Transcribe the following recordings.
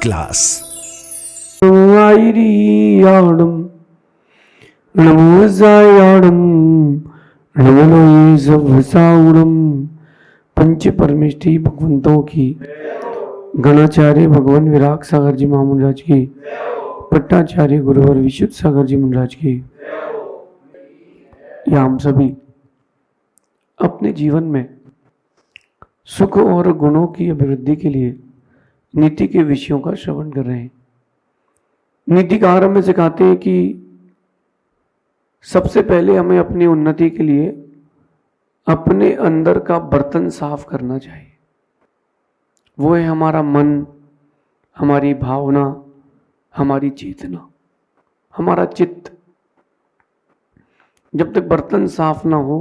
Class. आयरियाडम नमोजायाडम नमोसाउडम। पंच परमेष्ठी भगवंतों की, गणाचार्य भगवान विराग सागर जी महामुनिराज की, पट्टाचार्य गुरुवर विशुद्ध सागर जी महाराज की। या हम सभी अपने जीवन में सुख और गुणों की अभिवृद्धि के लिए नीति के विषयों का श्रवण कर रहे हैं। नीतिकार हमें सिखाते हैं कि सबसे पहले हमें अपनी उन्नति के लिए अपने अंदर का बर्तन साफ करना चाहिए। वो है हमारा मन, हमारी भावना, हमारी चेतना, हमारा चित्त। जब तक बर्तन साफ ना हो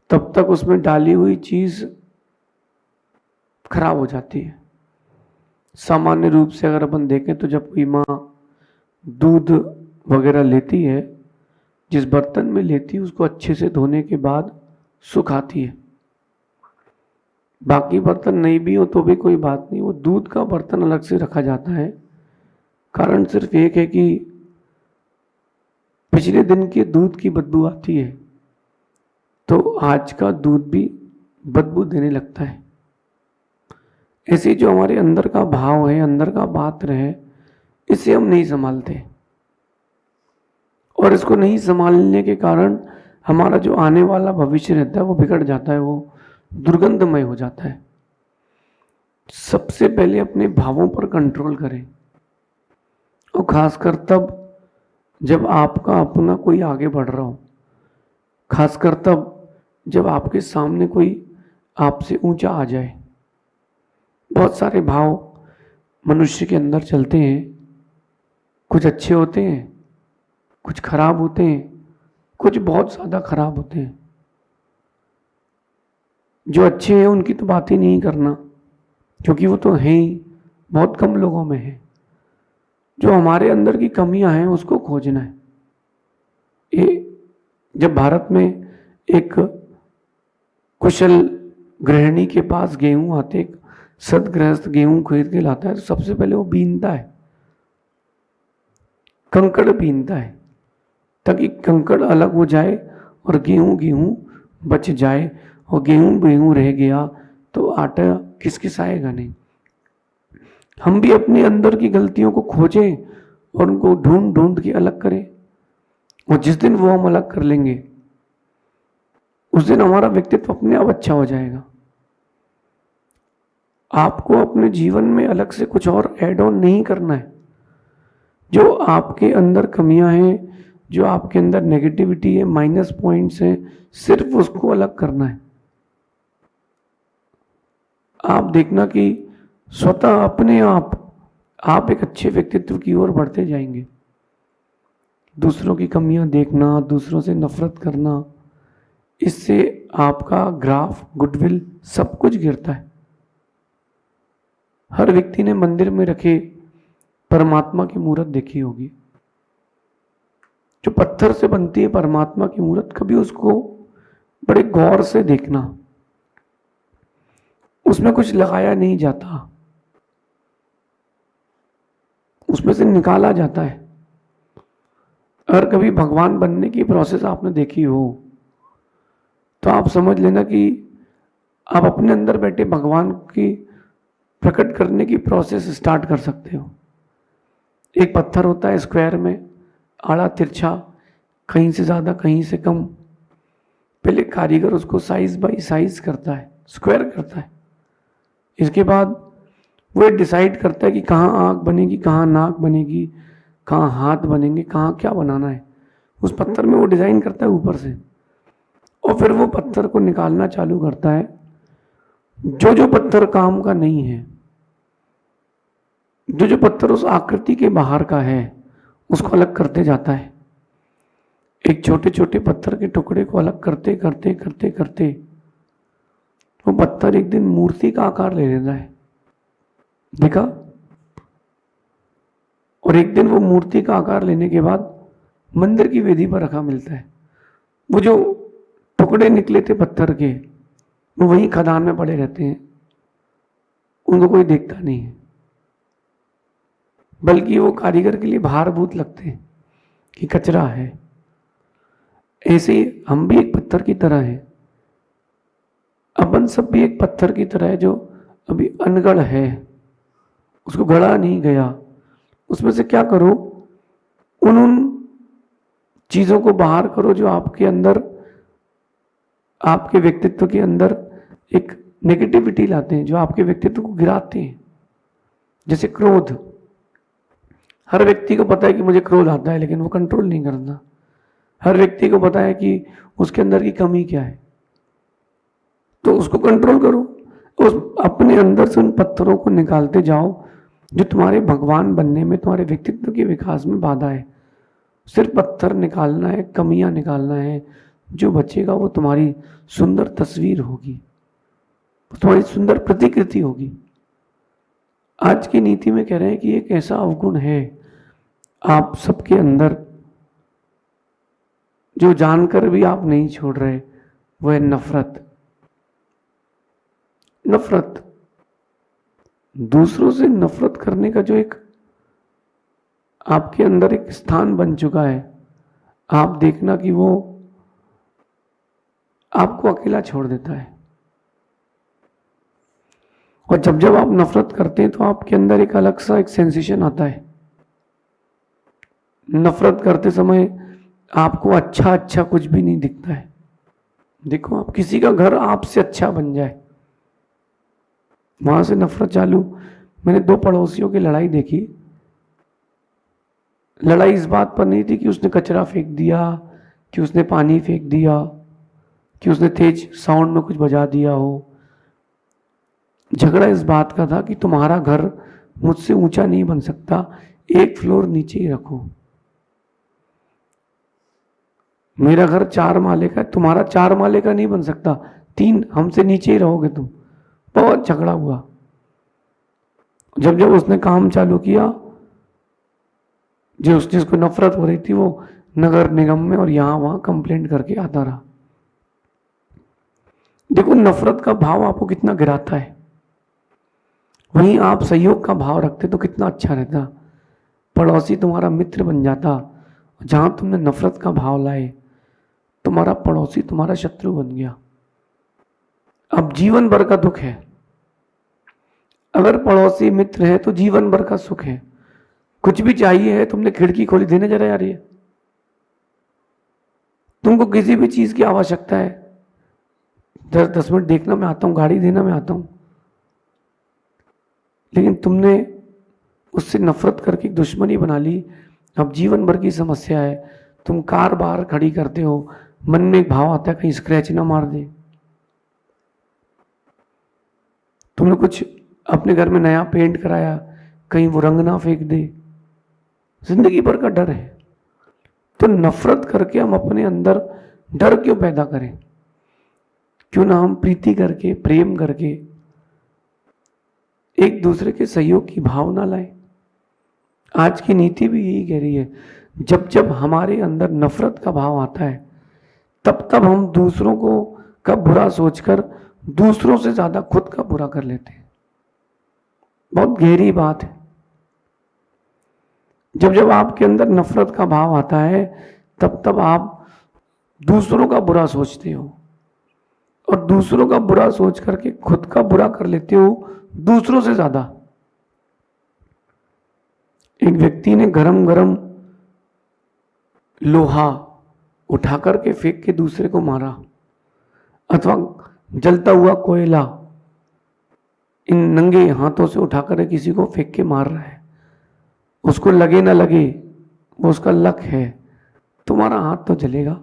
तब तक उसमें डाली हुई चीज खराब हो जाती है। सामान्य रूप से अगर अपन देखें तो जब कोई माँ दूध वगैरह लेती है, जिस बर्तन में लेती है उसको अच्छे से धोने के बाद सुखाती है। बाकी बर्तन नहीं भी हो तो भी कोई बात नहीं, वो दूध का बर्तन अलग से रखा जाता है। कारण सिर्फ एक है कि पिछले दिन के दूध की बदबू आती है तो आज का दूध भी बदबू देने लगता है। ऐसे जो हमारे अंदर का भाव है, अंदर का पात्र है, इसे हम नहीं संभालते और इसको नहीं संभालने के कारण हमारा जो आने वाला भविष्य रहता है वो बिगड़ जाता है, वो दुर्गंधमय हो जाता है। सबसे पहले अपने भावों पर कंट्रोल करें, और खासकर तब जब आपका अपना कोई आगे बढ़ रहा हो, खासकर तब जब आपके सामने कोई आपसे ऊंचा आ जाए। बहुत सारे भाव मनुष्य के अंदर चलते हैं, कुछ अच्छे होते हैं, कुछ खराब होते हैं, कुछ बहुत ज़्यादा खराब होते हैं। जो अच्छे हैं उनकी तो बात ही नहीं करना, क्योंकि वो तो हैं ही, बहुत कम लोगों में है। जो हमारे अंदर की कमियां हैं उसको खोजना है। जब भारत में एक कुशल गृहिणी के पास गेहूं आते, एक सदगृहस्थ गेहूं खरीद के लाता है तो सबसे पहले वो बीनता है, कंकड़ बीनता है, ताकि कंकड़ अलग हो जाए और गेहूं गेहूं बच जाए। और गेहूं गेहूं रह गया तो आटा किस आएगा नहीं। हम भी अपने अंदर की गलतियों को खोजें और उनको ढूंढ ढूंढ के अलग करें, और जिस दिन वो हम अलग कर लेंगे उस दिन हमारा व्यक्तित्व अपने आप अच्छा हो जाएगा। आपको अपने जीवन में अलग से कुछ और ऐड ऑन नहीं करना है। जो आपके अंदर कमियां हैं, जो आपके अंदर नेगेटिविटी है, माइनस पॉइंट्स हैं, सिर्फ उसको अलग करना है। आप देखना कि स्वतः अपने आप एक अच्छे व्यक्तित्व की ओर बढ़ते जाएंगे। दूसरों की कमियां देखना, दूसरों से नफरत करना, इससे आपका ग्राफ, गुडविल सब कुछ गिरता है। हर व्यक्ति ने मंदिर में रखे परमात्मा की मूर्त देखी होगी। जो पत्थर से बनती है परमात्मा की मूर्त, कभी उसको बड़े गौर से देखना, उसमें कुछ लगाया नहीं जाता, उसमें से निकाला जाता है। अगर कभी भगवान बनने की प्रोसेस आपने देखी हो तो आप समझ लेना कि आप अपने अंदर बैठे भगवान की प्रकट करने की प्रोसेस स्टार्ट कर सकते हो। एक पत्थर होता है स्क्वायर में, आड़ा तिरछा, कहीं से ज़्यादा कहीं से कम। पहले कारीगर उसको साइज बाई साइज करता है, स्क्वायर करता है। इसके बाद वो डिसाइड करता है कि कहाँ आँख बनेगी, कहाँ नाक बनेगी, कहाँ हाथ बनेंगे, कहाँ क्या बनाना है। उस पत्थर में वो डिज़ाइन करता है ऊपर से, और फिर वो पत्थर को निकालना चालू करता है। जो पत्थर काम का नहीं है, जो पत्थर उस आकृति के बाहर का है, उसको अलग करते जाता है। एक छोटे छोटे पत्थर के टुकड़े को अलग करते करते करते करते वो पत्थर एक दिन मूर्ति का आकार ले लेता है। देखा? और एक दिन वो मूर्ति का आकार लेने के बाद मंदिर की वेदी पर रखा मिलता है। वो जो टुकड़े निकले थे पत्थर के, वो वहीं खदान में पड़े रहते हैं, उनको कोई देखता नहीं है। बल्कि वो कारीगर के लिए भारभूत लगते हैं कि कचरा है। ऐसे ही हम भी एक पत्थर की तरह हैं, अपन सब भी एक पत्थर की तरह है जो अभी अनगढ़ है, उसको गढ़ा नहीं गया। उसमें से क्या करो, उन चीजों को बाहर करो जो आपके अंदर, आपके व्यक्तित्व के अंदर एक नेगेटिविटी लाते हैं, जो आपके व्यक्तित्व को गिराते हैं। जैसे क्रोध, हर व्यक्ति को पता है कि मुझे क्रोध आता है, लेकिन वो कंट्रोल नहीं करता। हर व्यक्ति को पता है कि उसके अंदर की कमी क्या है, तो उसको कंट्रोल करो। उस अपने अंदर से उन पत्थरों को निकालते जाओ जो तुम्हारे भगवान बनने में, तुम्हारे व्यक्तित्व के विकास में बाधा है। सिर्फ पत्थर निकालना है, कमियां निकालना है, जो बचेगा वो तुम्हारी सुंदर तस्वीर होगी, तुम्हारी सुंदर प्रतिकृति होगी। आज की नीति में कह रहे हैं कि एक ऐसा अवगुण है आप सबके अंदर जो जानकर भी आप नहीं छोड़ रहे, वो है नफरत। नफरत, दूसरों से नफरत करने का जो एक आपके अंदर एक स्थान बन चुका है, आप देखना कि वो आपको अकेला छोड़ देता है। और जब जब आप नफरत करते हैं तो आपके अंदर एक अलग सा एक सेंसेशन आता है। नफरत करते समय आपको अच्छा अच्छा कुछ भी नहीं दिखता है। देखो, आप किसी का घर आपसे अच्छा बन जाए, वहां से नफरत चालू। मैंने 2 पड़ोसियों की लड़ाई देखी। लड़ाई इस बात पर नहीं थी कि उसने कचरा फेंक दिया, कि उसने पानी फेंक दिया, कि उसने तेज साउंड में कुछ बजा दिया हो। झगड़ा इस बात का था कि तुम्हारा घर मुझसे ऊंचा नहीं बन सकता, 1 फ्लोर नीचे ही रखो। मेरा घर 4 माले का है, तुम्हारा 4 माले का नहीं बन सकता, 3 हमसे नीचे ही रहोगे तुम। बहुत झगड़ा हुआ। जब जब उसने काम चालू किया, जो जिसको नफरत हो रही थी वो नगर निगम में और यहां वहां कंप्लेंट करके आता रहा। देखो, नफरत का भाव आपको कितना गिराता है। वहीं आप सहयोग का भाव रखते तो कितना अच्छा रहता। पड़ोसी तुम्हारा मित्र बन जाता। जहां तुमने नफरत का भाव लाए, तुम्हारा पड़ोसी तुम्हारा शत्रु बन गया। अब जीवन भर का दुख है। अगर पड़ोसी मित्र है तो जीवन भर का सुख है। कुछ भी चाहिए है, तुमने खिड़की खोली, देने जरा यार, ये तुमको किसी भी चीज की आवश्यकता है, 10 मिनट देखना मैं आता हूं, गाड़ी देना मैं आता हूं, लेकिन तुमने उससे नफरत करके दुश्मनी बना ली। अब जीवन भर की समस्या है। तुम कार बाहर खड़ी करते हो, मन में एक भाव आता है कहीं स्क्रैच ना मार दे। तुमने कुछ अपने घर में नया पेंट कराया, कहीं वो रंग ना फेंक दे। जिंदगी भर का डर है। तो नफरत करके हम अपने अंदर डर क्यों पैदा करें? क्यों ना हम प्रीति करके, प्रेम करके एक दूसरे के सहयोग की भावना लाएं। आज की नीति भी यही कह रही है, जब जब हमारे अंदर नफरत का भाव आता है, तब तब हम दूसरों को का बुरा सोचकर दूसरों से ज्यादा खुद का बुरा कर लेते हैं। बहुत गहरी बात है। जब जब आपके अंदर नफरत का भाव आता है, तब तब आप दूसरों का बुरा सोचते हो, और दूसरों का बुरा सोच करके खुद का बुरा कर लेते हो दूसरों से ज्यादा। एक व्यक्ति ने गरम गरम लोहा उठा करके फेंक के दूसरे को मारा, अथवा जलता हुआ कोयला इन नंगे हाथों से उठाकर किसी को फेंक के मार रहा है। उसको लगे ना लगे, वो उसका लक है, तुम्हारा हाथ तो जलेगा।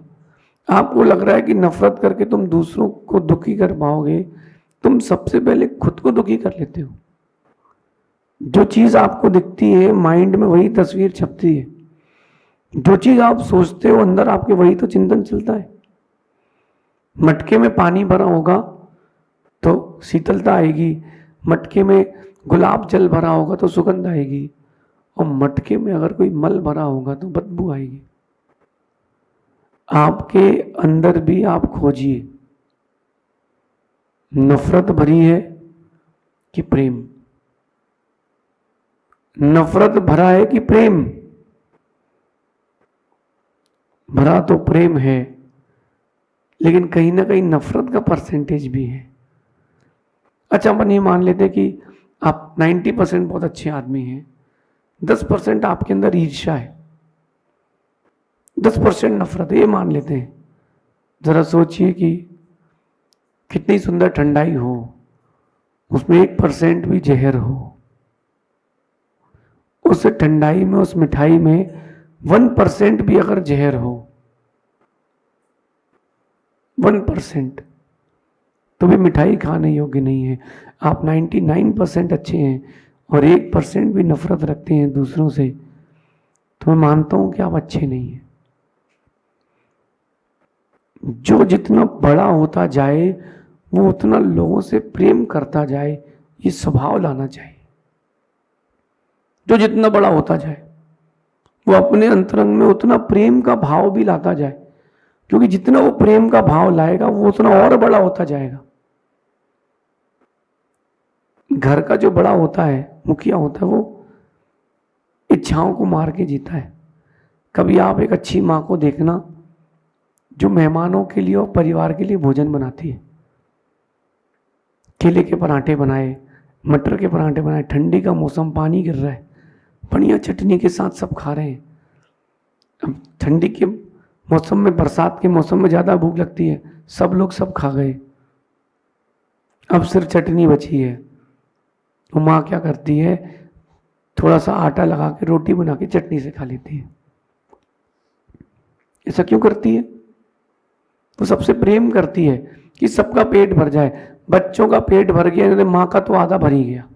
आपको लग रहा है कि नफरत करके तुम दूसरों को दुखी कर पाओगे, तुम सबसे पहले खुद को दुखी कर लेते हो। जो चीज आपको दिखती है, माइंड में वही तस्वीर छपती है। जो चीज आप सोचते हो अंदर आपके, वही तो चिंतन चलता है। मटके में पानी भरा होगा तो शीतलता आएगी, मटके में गुलाब जल भरा होगा तो सुगंध आएगी, और मटके में अगर कोई मल भरा होगा तो बदबू आएगी। आपके अंदर भी आप खोजिए, नफरत भरी है कि प्रेम। नफरत भरा है कि प्रेम? भरा तो प्रेम है, लेकिन कहीं ना कहीं नफरत का परसेंटेज भी है। अच्छा, अपन ये मान लेते हैं कि आप 90% बहुत अच्छे आदमी हैं, 10% आपके अंदर ईर्ष्या है, 10% नफरत है, ये मान लेते हैं। जरा सोचिए कि कितनी सुंदर ठंडाई हो, उसमें 1% भी जहर हो। उस ठंडाई में, उस मिठाई में 1% भी अगर जहर हो, 1%, तो भी मिठाई खाने योग्य नहीं है। आप 99% अच्छे हैं और 1% भी नफरत रखते हैं दूसरों से, तो मैं मानता हूं कि आप अच्छे नहीं हैं। जो जितना बड़ा होता जाए वो उतना लोगों से प्रेम करता जाए, ये स्वभाव लाना चाहिए। जो जितना बड़ा होता जाए वो अपने अंतरंग में उतना प्रेम का भाव भी लाता जाए, क्योंकि जितना वो प्रेम का भाव लाएगा वो उतना और बड़ा होता जाएगा। घर का जो बड़ा होता है, मुखिया होता है, वो इच्छाओं को मार के जीता है। कभी आप एक अच्छी माँ को देखना जो मेहमानों के लिए और परिवार के लिए भोजन बनाती है। केले के पराठे बनाए, मटर के पराठे बनाए, ठंडी का मौसम, पानी गिर रहा है, बढ़िया चटनी के साथ सब खा रहे हैं। अब ठंडी के मौसम में, बरसात के मौसम में ज़्यादा भूख लगती है, सब लोग सब खा गए, अब सिर्फ चटनी बची है। तो माँ क्या करती है, थोड़ा सा आटा लगा के रोटी बना के चटनी से खा लेती है। ऐसा क्यों करती है? वो सबसे प्रेम करती है कि सबका पेट भर जाए। बच्चों का पेट भर गया तो माँ का तो आधा भर ही गया।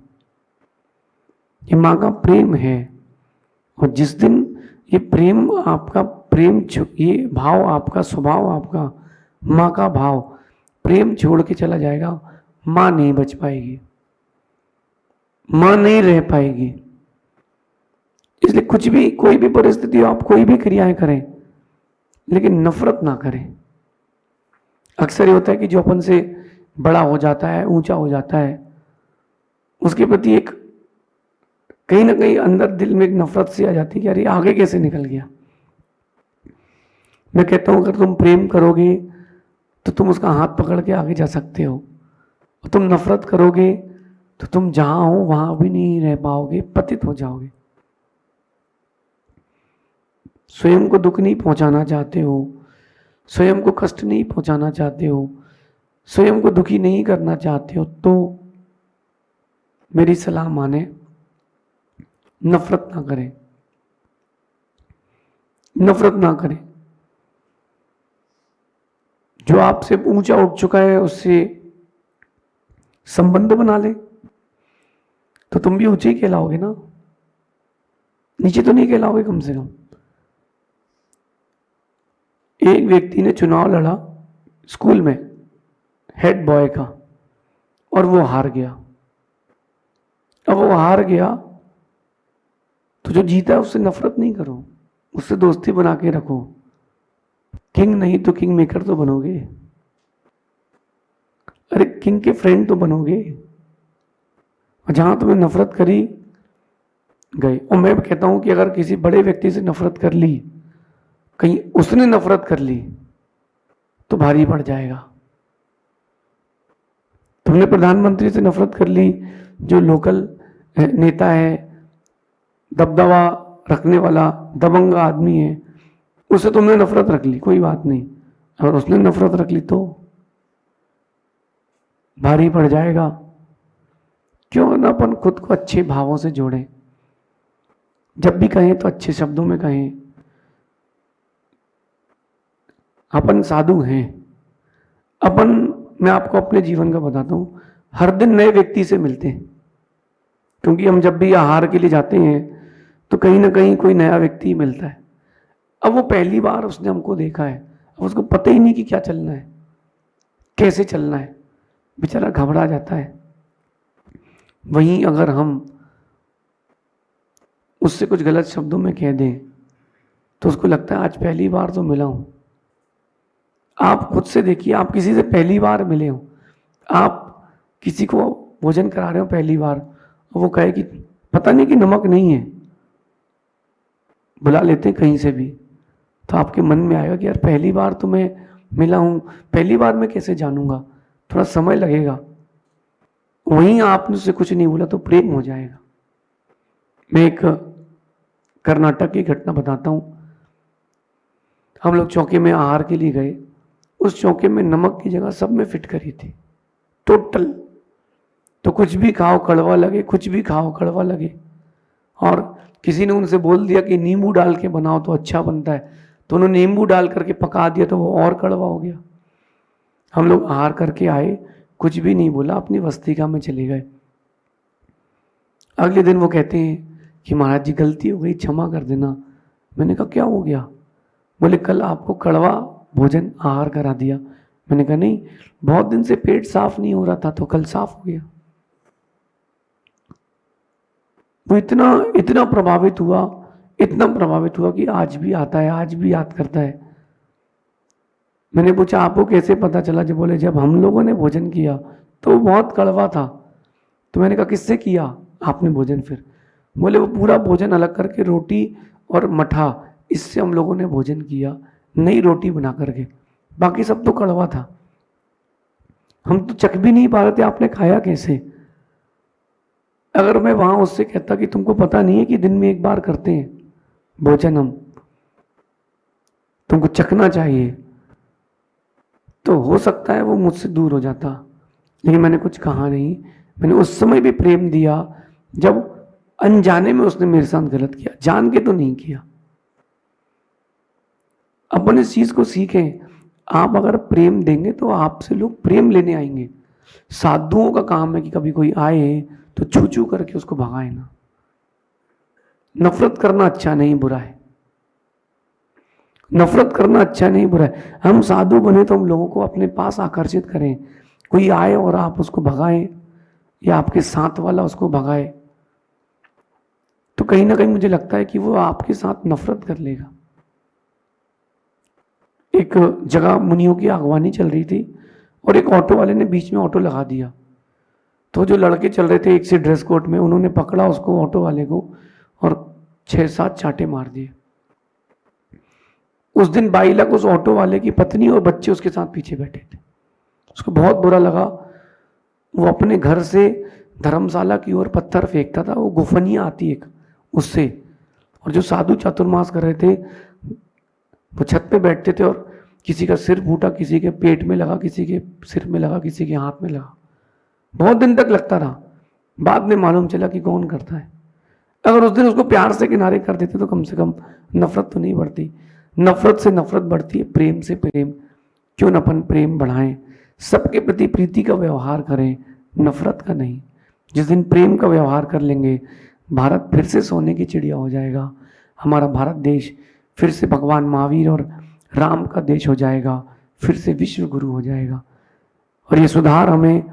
ये माँ का प्रेम है। और जिस दिन ये प्रेम आपका, प्रेम ये भाव आपका, स्वभाव आपका, माँ का भाव प्रेम छोड़ के चला जाएगा, माँ नहीं बच पाएगी, माँ नहीं रह पाएगी। इसलिए कुछ भी, कोई भी परिस्थिति, आप कोई भी क्रियाएं करें, लेकिन नफरत ना करें। अक्सर ये होता है कि जो अपन से बड़ा हो जाता है, ऊंचा हो जाता है, उसके प्रति एक कहीं ना कहीं अंदर दिल में एक नफरत सी आ जाती है कि अरे आगे कैसे निकल गया। मैं कहता हूं अगर तुम प्रेम करोगे तो तुम उसका हाथ पकड़ के आगे जा सकते हो, और तुम नफरत करोगे तो तुम जहां हो वहां भी नहीं रह पाओगे, पतित हो जाओगे। स्वयं को दुख नहीं पहुंचाना चाहते हो, स्वयं को कष्ट नहीं पहुंचाना चाहते हो, स्वयं को दुखी नहीं करना चाहते हो, तो मेरी सलाह माने, नफरत ना करें, नफरत ना करें। जो आपसे ऊंचा उठ चुका है उससे संबंध बना ले, तो तुम भी ऊंचे ही कहलाओगे ना, नीचे तो नहीं कहलाओगे कम से कम। एक व्यक्ति ने चुनाव लड़ा स्कूल में, हेड बॉय का, और वो हार गया। अब वो हार गया तो जो जीता है उससे नफरत नहीं करो, उससे दोस्ती बना के रखो। किंग नहीं तो किंग मेकर तो बनोगे। अरे किंग के फ्रेंड तो बनोगे। और जहां तुम्हें नफरत करी गई, और मैं कहता हूं कि अगर किसी बड़े व्यक्ति से नफरत कर ली, कहीं उसने नफरत कर ली, तो भारी पड़ जाएगा। तुमने प्रधानमंत्री से नफरत कर ली, जो लोकल नेता है, दबदबा रखने वाला दबंग आदमी है, उससे तुमने नफरत रख ली, कोई बात नहीं। अगर उसने नफरत रख ली तो भारी पड़ जाएगा। क्यों ना अपन खुद को अच्छे भावों से जोड़ें, जब भी कहें तो अच्छे शब्दों में कहें। अपन साधु हैं, अपन, मैं आपको अपने जीवन का बताता हूं, हर दिन नए व्यक्ति से मिलते हैं, क्योंकि हम जब भी आहार के लिए जाते हैं तो कहीं ना कहीं कोई नया व्यक्ति मिलता है। अब वो पहली बार उसने हमको देखा है, अब उसको पता ही नहीं कि क्या चलना है, कैसे चलना है, बेचारा घबरा जाता है। वहीं अगर हम उससे कुछ गलत शब्दों में कह दें तो उसको लगता है आज पहली बार तो मिला हूं। आप खुद से देखिए, आप किसी से पहली बार मिले हो, आप किसी को भोजन करा रहे हो पहली बार, और वो कहे कि पता नहीं कि नमक नहीं है, बुला लेते हैं कहीं से भी, तो आपके मन में आएगा कि यार पहली बार तो मैं मिला हूं, पहली बार मैं कैसे जानूंगा, थोड़ा समय लगेगा। वहीं आपने उससे कुछ नहीं बोला तो प्रेम हो जाएगा। मैं एक कर्नाटक की घटना बताता हूं। हम लोग चौके में आहार के लिए गए, उस चौके में नमक की जगह सब में फिट करी थी टोटल, तो कुछ भी खाओ कड़वा लगे, कुछ भी खाओ कड़वा लगे। और किसी ने उनसे बोल दिया कि नींबू डाल के बनाओ तो अच्छा बनता है, तो उन्होंने नींबू डाल करके पका दिया तो वो और कड़वा हो गया। हम लोग आहार करके आए, कुछ भी नहीं बोला, अपनी वस्तिका में चले गए। अगले दिन वो कहते हैं कि महाराज जी गलती हो गई, क्षमा कर देना। मैंने कहा क्या हो गया? बोले कल आपको कड़वा भोजन आहार करा दिया। मैंने कहा नहीं, बहुत दिन से पेट साफ नहीं हो रहा था तो कल साफ हो गया। वो इतना प्रभावित हुआ, इतना प्रभावित हुआ कि आज भी आता है, आज भी याद करता है। मैंने पूछा आपको कैसे पता चला? जब बोले जब हम लोगों ने भोजन किया तो वो बहुत कड़वा था। तो मैंने कहा किससे किया आपने भोजन? फिर बोले वो पूरा भोजन अलग करके रोटी और मठा, इससे हम लोगों ने भोजन किया, नई रोटी बना करके, बाकी सब तो कड़वा था। हम तो चख भी नहीं पा रहे थे, आपने खाया कैसे? अगर मैं वहां उससे कहता कि तुमको पता नहीं है कि दिन में एक बार करते हैं भोजन हम, तुमको चखना चाहिए, तो हो सकता है वो मुझसे दूर हो जाता। लेकिन मैंने कुछ कहा नहीं। मैंने उस समय भी प्रेम दिया जब अनजाने में उसने मेरे साथ गलत किया, जान के तो नहीं किया। अपन इस चीज को सीखें। आप अगर प्रेम देंगे तो आपसे लोग प्रेम लेने आएंगे। साधुओं का काम है कि कभी कोई आए तो छू छू करके उसको भगाए ना। नफरत करना अच्छा नहीं, बुरा है। नफरत करना अच्छा नहीं, बुरा है। हम साधु बने तो हम लोगों को अपने पास आकर्षित करें। कोई आए और आप उसको भगाएं या आपके साथ वाला उसको भगाए, तो कहीं ना कहीं मुझे लगता है कि वो आपके साथ नफरत कर लेगा। एक जगह मुनियों की अगवानी चल रही थी और एक ऑटो वाले ने बीच में ऑटो लगा दिया। तो जो लड़के चल रहे थे एक से ड्रेस कोड में, उन्होंने पकड़ा उसको, ऑटो वाले को, और 6-7 चांटे मार दिए। उस दिन 22 लाख उस ऑटो वाले की पत्नी और बच्चे उसके साथ पीछे बैठे थे। उसको बहुत बुरा लगा। वो अपने घर से धर्मशाला की ओर पत्थर फेंकता था, वो गुफनिया आती एक उससे, और जो साधु चातुर्मास कर रहे थे वो छत पे बैठते थे और किसी का सिर फूटा, किसी के पेट में लगा, किसी के सिर में लगा, किसी के हाथ में लगा। बहुत दिन तक लगता रहा, बाद में मालूम चला कि कौन करता है। अगर उस दिन उसको प्यार से किनारे कर देते तो कम से कम नफरत तो नहीं बढ़ती। नफरत से नफरत बढ़ती है, प्रेम से प्रेम। क्यों न अपन प्रेम बढ़ाएं, सबके प्रति प्रीति का व्यवहार करें, नफरत का नहीं। जिस दिन प्रेम का व्यवहार कर लेंगे, भारत फिर से सोने की चिड़िया हो जाएगा। हमारा भारत देश फिर से भगवान महावीर और राम का देश हो जाएगा, फिर से विश्व गुरु हो जाएगा। और ये सुधार हमें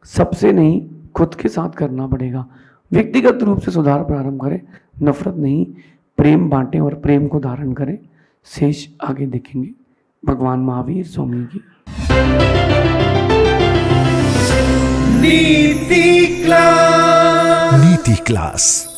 सबसे नहीं, खुद के साथ करना पड़ेगा। व्यक्तिगत रूप से सुधार प्रारंभ करें, नफरत नहीं, प्रेम बांटें और प्रेम को धारण करें। शेष आगे देखेंगे। भगवान महावीर स्वामी की। नीति क्लास।